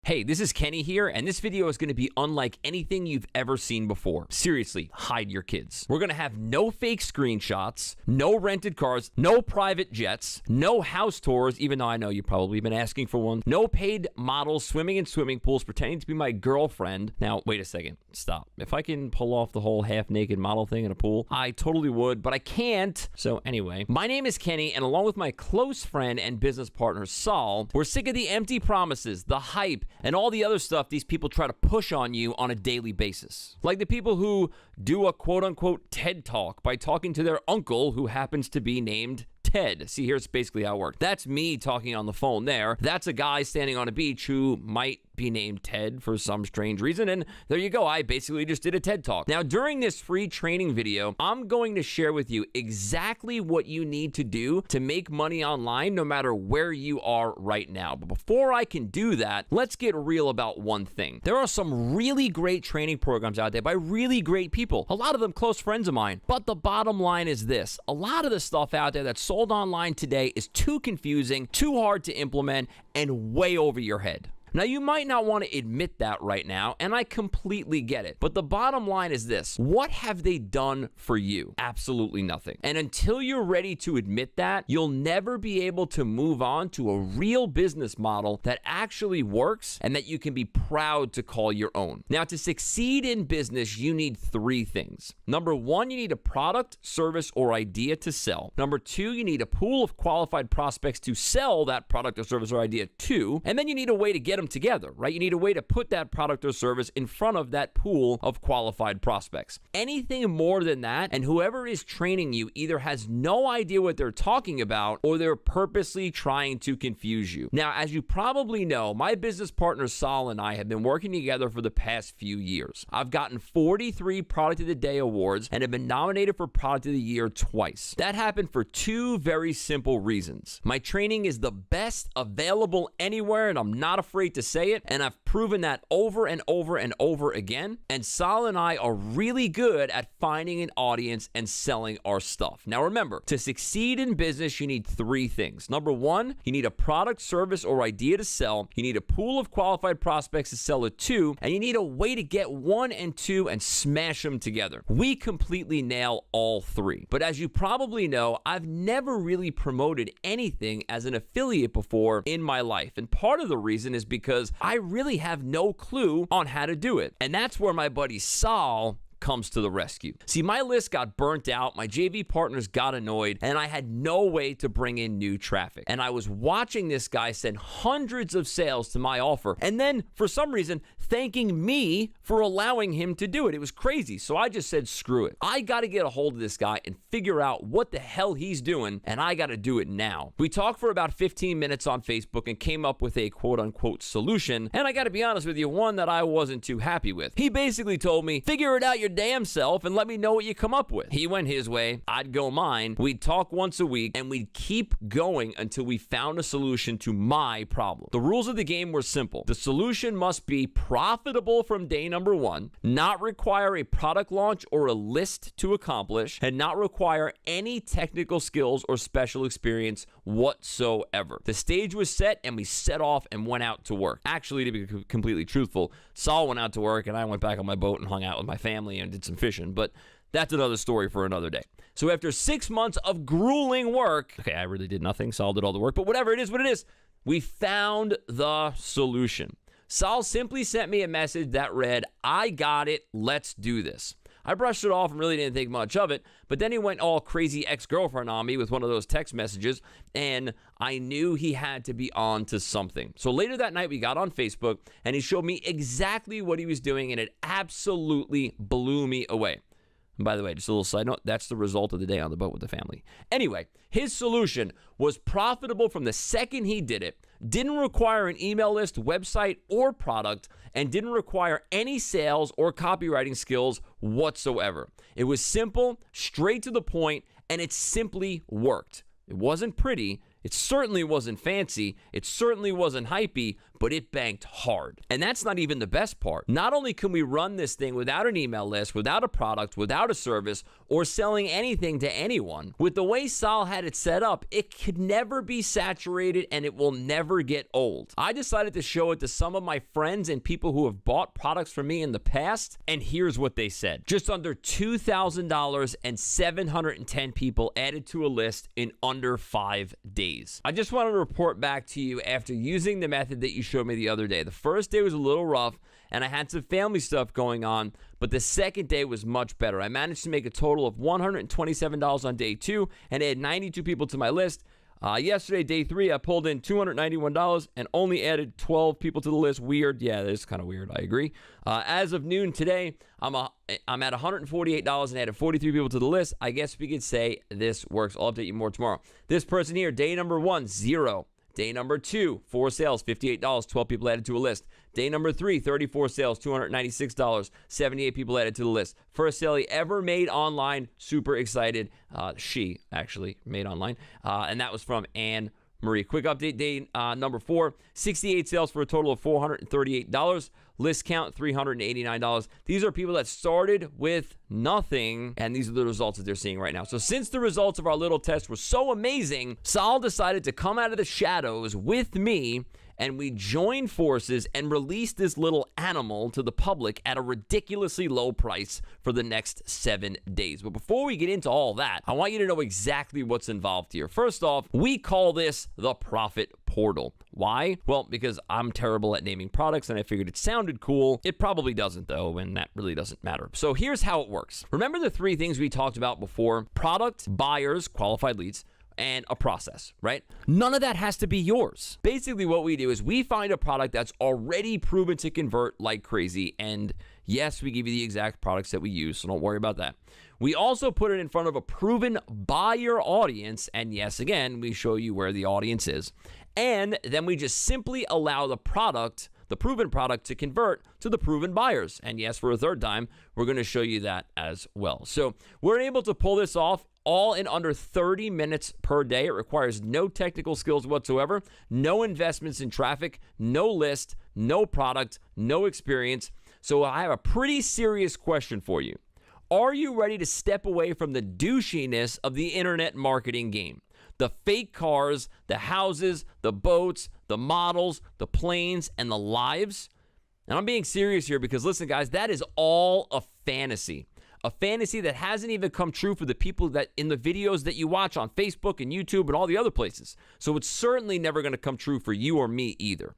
Hey, this is Kenny here, and this video is going to be unlike anything you've ever seen before. Seriously, hide your kids. We're going to have no fake screenshots, no rented cars, no private jets, no house tours, even though I know you've probably been asking for one, no paid models swimming in swimming pools pretending to be my girlfriend. Now, wait a second. Stop. If I can pull off the whole half-naked model thing in a pool, I totally would, but I can't. So anyway, my name is Kenny, and along with my close friend and business partner, Saul, we're sick of the empty promises, the hype, and all the other stuff these people try to push on you on a daily basis. Like the people who do a quote-unquote TED Talk by talking to their uncle who happens to be named Ted. See, here's basically how it works. That's me talking on the phone there. That's a guy standing on a beach who might be named Ted for some strange reason, and there you go. I basically just did a TED Talk. Now, during this free training video, I'm going to share with you exactly what you need to do to make money online no matter where you are right now. But before I can do that, let's get real about one thing. There are some really great training programs out there by really great people, a lot of them close friends of mine. But the bottom line is this: a lot of the stuff out there that's sold online today is too confusing, too hard to implement, and way over your head. Now, you might not want to admit that right now, and I completely get it. But the bottom line is this: what have they done for you? Absolutely nothing. And until you're ready to admit that, you'll never be able to move on to a real business model that actually works and that you can be proud to call your own. Now, to succeed in business, you need three things. Number one, you need a product, service, or idea to sell. Number two, you need a pool of qualified prospects to sell that product or service or idea to. And then you need a way to get them together, right? You need a way to put that product or service in front of that pool of qualified prospects. Anything more than that, and whoever is training you either has no idea what they're talking about or they're purposely trying to confuse you. Now, as you probably know, my business partner Saul and I have been working together for the past few years. I've gotten 43 Product of the Day awards and have been nominated for Product of the Year twice. That happened for two very simple reasons. My training is the best available anywhere, and I'm not afraid to say it, and I've proven that over and over and over again. And Saul and I are really good at finding an audience and selling our stuff. Now remember, to succeed in business, you need three things. Number one, you need a product, service, or idea to sell. You need a pool of qualified prospects to sell it to, and you need a way to get one and two and smash them together. We completely nail all three. But as you probably know, I've never really promoted anything as an affiliate before in my life. And part of the reason is because I really have no clue on how to do it. And that's where my buddy Saul comes to the rescue. See, my list got burnt out, my JV partners got annoyed, and I had no way to bring in new traffic. And I was watching this guy send hundreds of sales to my offer, and then, for some reason, thanking me for allowing him to do it. It was crazy. So I just said, screw it. I got to get a hold of this guy and figure out what the hell he's doing, and I got to do it now. We talked for about 15 minutes on Facebook and came up with a quote-unquote solution, and I got to be honest with you, one that I wasn't too happy with. He basically told me, figure it out your damn self and let me know what you come up with. He went his way, I'd go mine. We'd talk once a week, and we'd keep going until we found a solution to my problem. The rules of the game were simple. The solution must be profitable from day number one, not require a product launch or a list to accomplish, and not require any technical skills or special experience whatsoever. The stage was set, and we set off and went out to work. Actually, to be completely truthful, Saul went out to work, and I went back on my boat and hung out with my family and did some fishing, but that's another story for another day. So after 6 months of grueling work, okay, I really did nothing, Saul did all the work, but whatever, it is what it is, we found the solution. Saul simply sent me a message that read, I got it, let's do this. I brushed it off and really didn't think much of it, but then he went all crazy ex-girlfriend on me with one of those text messages, and I knew he had to be on to something. So later that night, we got on Facebook, and he showed me exactly what he was doing, and it absolutely blew me away. And by the way, just a little side note, that's the result of the day on the boat with the family. Anyway, his solution was profitable from the second he did it, didn't require an email list, website, or product, and didn't require any sales or copywriting skills whatsoever. It was simple, straight to the point, and it simply worked. It wasn't pretty, it certainly wasn't fancy, it certainly wasn't hypey, but it banked hard. And that's not even the best part. Not only can we run this thing without an email list, without a product, without a service, or selling anything to anyone, with the way Sal had it set up, it could never be saturated and it will never get old. I decided to show it to some of my friends and people who have bought products from me in the past, and here's what they said. Just under $2,000 and 710 people added to a list in under 5 days. I just wanted to report back to you after using the method that you showed me the other day. The first day was a little rough and I had some family stuff going on, but the second day was much better. I managed to make a total of $127 on day 2 and add 92 people to my list. Yesterday, day 3, I pulled in $291 and only added 12 people to the list. Weird. Yeah, that is kind of weird. I agree. As of noon today, I'm at $148 and added 43 people to the list. I guess we could say this works. I'll update you more tomorrow. This person here, day number 1, 0. Day number 2, 4 sales, $58, 12 people added to a list. Day number 3, 34 sales, $296, 78 people added to the list. First sale he ever made online, super excited. She actually made online, and that was from Anne Marie. Quick update, day number 4, 68 sales for a total of $438. List count, $389. These are people that started with nothing, and these are the results that they're seeing right now. So since the results of our little test were so amazing, Sal decided to come out of the shadows with me, and we joined forces and released this little animal to the public at a ridiculously low price for the next 7 days. But before we get into all that, I want you to know exactly what's involved here. First off, we call this the Profit Portal. Why? Well, because I'm terrible at naming products and I figured it sounded cool. It probably doesn't though, and that really doesn't matter. So here's how it works. Remember the 3 things we talked about before? Product, buyers, qualified leads, and a process, right? None of that has to be yours. Basically what we do is we find a product that's already proven to convert like crazy, and yes, we give you the exact products that we use, so don't worry about that. We also put it in front of a proven buyer audience, and yes, again, we show you where the audience is, and then we just simply allow the proven product to convert to the proven buyers. And yes, for a third time, we're going to show you that as well. So we're able to pull this off all in under 30 minutes per day. It requires no technical skills whatsoever, no investments in traffic, no list, no product, no experience. So I have a pretty serious question for you. Are you ready to step away from the douchiness of the internet marketing game? The fake cars, the houses, the boats, the models, the planes, and the lives? And I'm being serious here because, listen, guys, that is all a fantasy. A fantasy that hasn't even come true for the people that in the videos that you watch on Facebook and YouTube and all the other places. So it's certainly never going to come true for you or me either.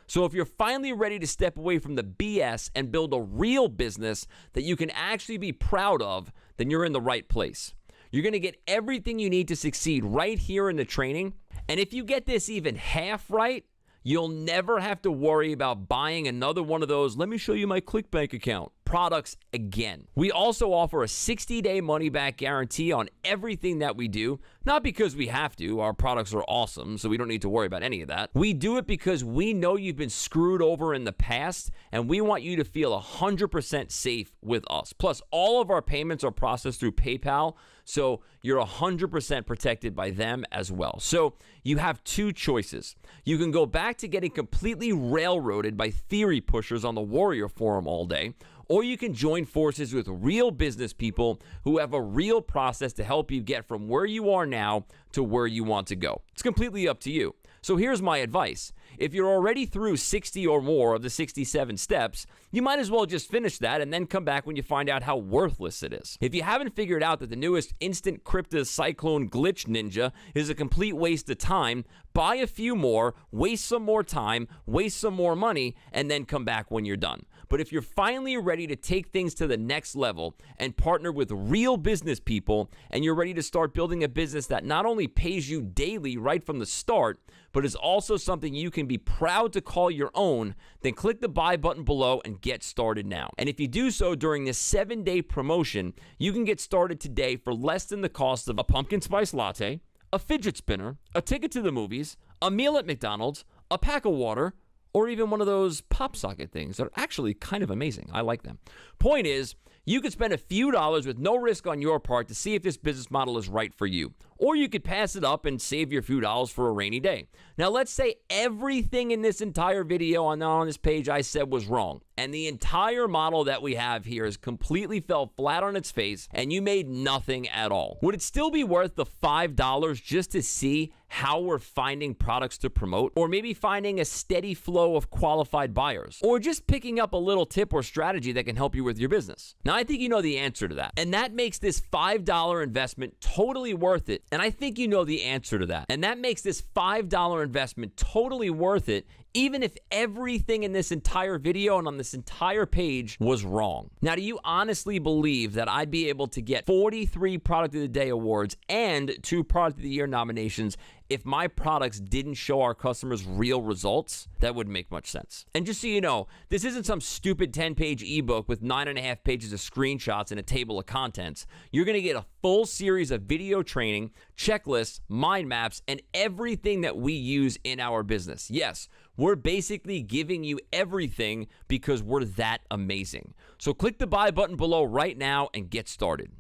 So if you're finally ready to step away from the BS and build a real business that you can actually be proud of, then you're in the right place. You're going to get everything you need to succeed right here in the training. And if you get this even half right, you'll never have to worry about buying another one of those, let me show you my ClickBank account, products again. We also offer a 60-day money-back guarantee on everything that we do, not because we have to. Our products are awesome, so we don't need to worry about any of that. We do it because we know you've been screwed over in the past, and we want you to feel 100% safe with us. Plus, all of our payments are processed through PayPal, so you're 100% protected by them as well. So you have 2 choices. You can go back to getting completely railroaded by theory pushers on the Warrior Forum all day, or you can join forces with real business people who have a real process to help you get from where you are now to where you want to go. It's completely up to you. So here's my advice. If you're already through 60 or more of the 67 steps, you might as well just finish that and then come back when you find out how worthless it is. If you haven't figured out that the newest Instant Crypto Cyclone Glitch Ninja is a complete waste of time, buy a few more, waste some more time, waste some more money, and then come back when you're done. But if you're finally ready to take things to the next level and partner with real business people, and you're ready to start building a business that not only pays you daily right from the start, but is also something you can be proud to call your own, then click the buy button below and get started now. And if you do so during this 7-day promotion, you can get started today for less than the cost of a pumpkin spice latte, a fidget spinner, a ticket to the movies, a meal at McDonald's, a pack of water, or even one of those pop socket things that are actually kind of amazing. I like them. Point is, you could spend a few dollars with no risk on your part to see if this business model is right for you. or you could pass it up and save your few dollars for a rainy day. Now, let's say everything in this entire video on this page I said was wrong, and the entire model that we have here is completely fell flat on its face, and you made nothing at all. Would it still be worth the $5 just to see how we're finding products to promote, or maybe finding a steady flow of qualified buyers, or just picking up a little tip or strategy that can help you with your business? Now, I think you know the answer to that, and that makes this $5 investment totally worth it, and I think you know the answer to that, and that makes this $5 investment totally worth it, even if everything in this entire video and on this entire page was wrong. Now, do you honestly believe that I'd be able to get 43 Product of the Day awards and 2 Product of the Year nominations if my products didn't show our customers real results? That wouldn't make much sense. And just so you know, this isn't some stupid 10-page ebook with 9.5 pages of screenshots and a table of contents. You're going to get a full series of video training, checklists, mind maps, and everything that we use in our business. Yes, we're basically giving you everything because we're that amazing. So click the buy button below right now and get started.